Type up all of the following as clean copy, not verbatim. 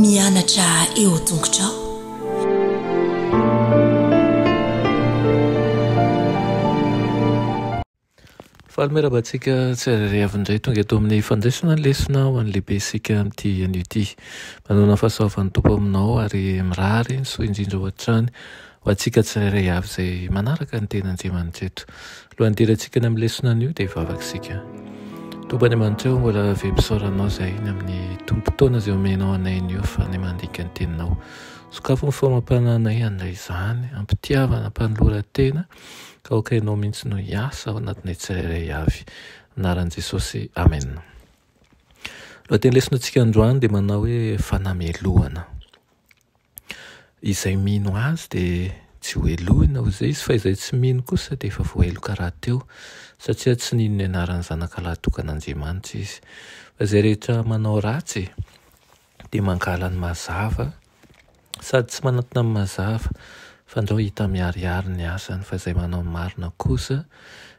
mianatra eo tongotrao. Fahameraba-tsika tsirairay avy-indray tonga eto amin'ny fandraisana lesona ho an'ny lehibe sika amin'ity an'ity. Manana fahasoavan'ny tompo aminao ary mirary so indrindra ho hatrany ho antsika tsirairay avy izay manaraka ny ten'Andriamanitra eto. Alohan'ny hidirantsika ny amin'ny lesona an'io dia hivavaka isika. Tompo Andriamanitra eo mbola vempisaoranao izay ny amin'ny tompo-taona izay omenao anay an'io fa ny mandika ny teninao. Sokafo ny famapana anay andray izany, ampitiavana mpanolora-tena ka okainao mihitsy no hiasa ao anatinay tsirairay avy. Anaran'i Jesosy, amen. Lohateny lesonantsika androany dia manao hoe fanamelohana. Izay mino azy dia tsy ho elohina ho izay izy, fa izay tsy mino kosa dia efa voaeloka raha teo, satria tsy nino ny anaran'ny zanakalahy tokan'Andriamanitra izy. Fa izay rehetra manao ratsy dia mangala ny mazava sady tsy manantona amin'ny mazava, fa andao hita miariary ny asany. Fa izay manao ny marina kosa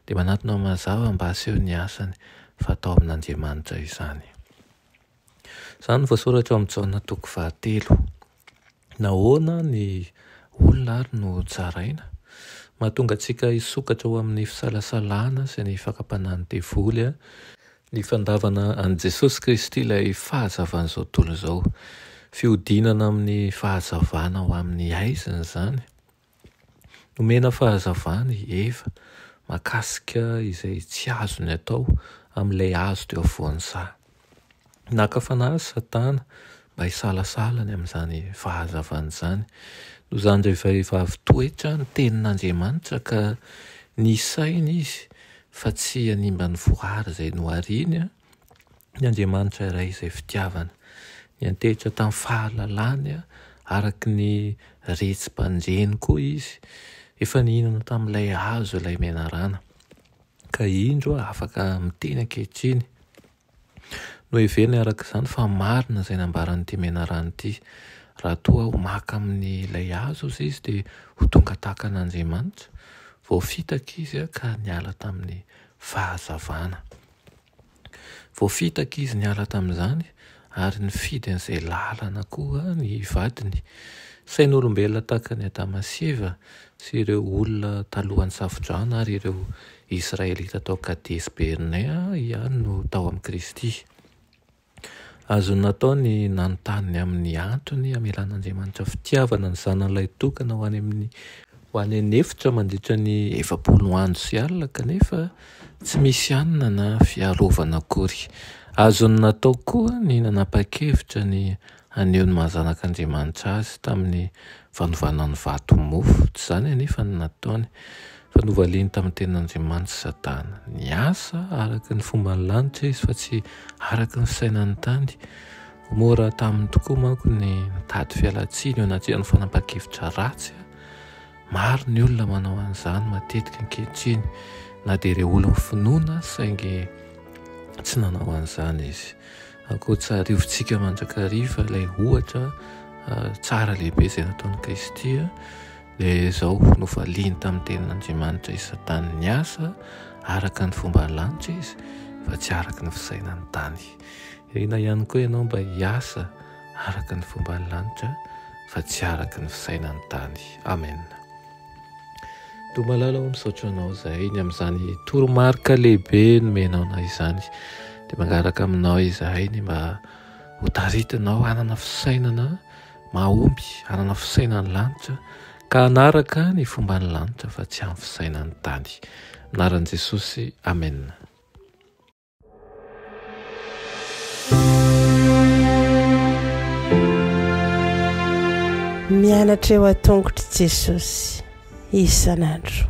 dia manantona amin'ny mazava mba aseho ny asany, fa atao amin'Andriamanitra izany. Izany voasoratra ao amin'ny Jaona 2:3. Nahoana ny olona ary no tsaraina, mahatonga antsika hisokatra ho amin'ny fisalasalana sy ny fakapanan'ny devoly, ny fandavana an'i Jesosy Kristy ilay fahazavana izao tontolo izao, fihodinana amin'ny fahazavana ho amin'ny aiziny izany. Nomena fahazavana i Eva makasika izay tsy azony atao amin'ilay azo teo afovoan'ny saha. Naka fanahy Satana mba hisalasalany amin'izany fahazavana izany. Noho izany rehefa efa avy toetra ny tenin'Andriamanitra ka nisaina izy fa tsy hanimba ny voary izay nohariany ny Andriamanitra iray izay fitiavana, ny antehitra tamin'ny fahalalany araky ny retsim-pandreny koa izy, efa nihinana tamin'ilay hazo ilay menarana, ka indro afaka miteny ankehitriny. No heveriny araka izany fa marina izay nambaran'ity menarana ity. Raha toa ho maka amin'ny ilay hazo izy dia ho tonga tahaka an'Andriamanitra, voafitaka izy ka niala tamin'ny fahazavana. Voafitaka izy niala tamin'izany ary nifidy an'izay lalana koa ny vadiny. Sain'olombelona tahaka ny Adama sy Eva sy ireo olona talohan'ny safodrano ary ireo Israelita tao Kadesy Berinea ihany no tao amin'ny Kristy. Azony natao ny nanontany amin'ny antony amelan'Andriamanitra fitiavana ny zanan'ilay tokana ho any anefitra mandritra ny 700 andro sy alina, kanefa tsy misy anina na fiarovana akory. Azony natao koa ny nanapa-kevitra ny aneho ny mahazanak'Andriamanitra azy tamin'ny fanovana ny vato mofo. Tsy izany anefa ny nataony, fa novaliany tamin'ny tenin'Andriamanitra Satana. Niasa araka ny fomba ny lanitra izy fa tsy araka ny sainany tany. Mora taminy tokoa manko ny mitady fialan-tsiny eo anaty fanapa-kevitra ratsy. Maro ny olona manao an'izany matetika ankehitriny, na dia ireo olona finoana saingy tsy nanao an'izany izy. Ankoatra arivontsika mandrakariva ilay ohatra tsara lehibe izay nataon'i Kristy, dia izao novaliany tamin'ny tenin'Andriamanitra izy Satana. Niasa araka ny fomba lanitra izy fa tsy araka ny fisainany tany. Irina ihany koa ianao mba hiasa araka ny fomba lanitra fa tsy araka ny fisainany tany. Amen. Domalala ao misaotra anao izay ny amin'izany toromarika lehibe nomenao na izany, dia mangaraka aminao izahay ny mba ho taritinao hanana fisainana mahomby, hanana fisainany lanitra, ka hanaraka ny fomba ny lanitra fa tsy amin'ny fisainany tany. Anaran'i Jesosy, amen. Mianatra eo an-tongotry Jesosy isan'andro.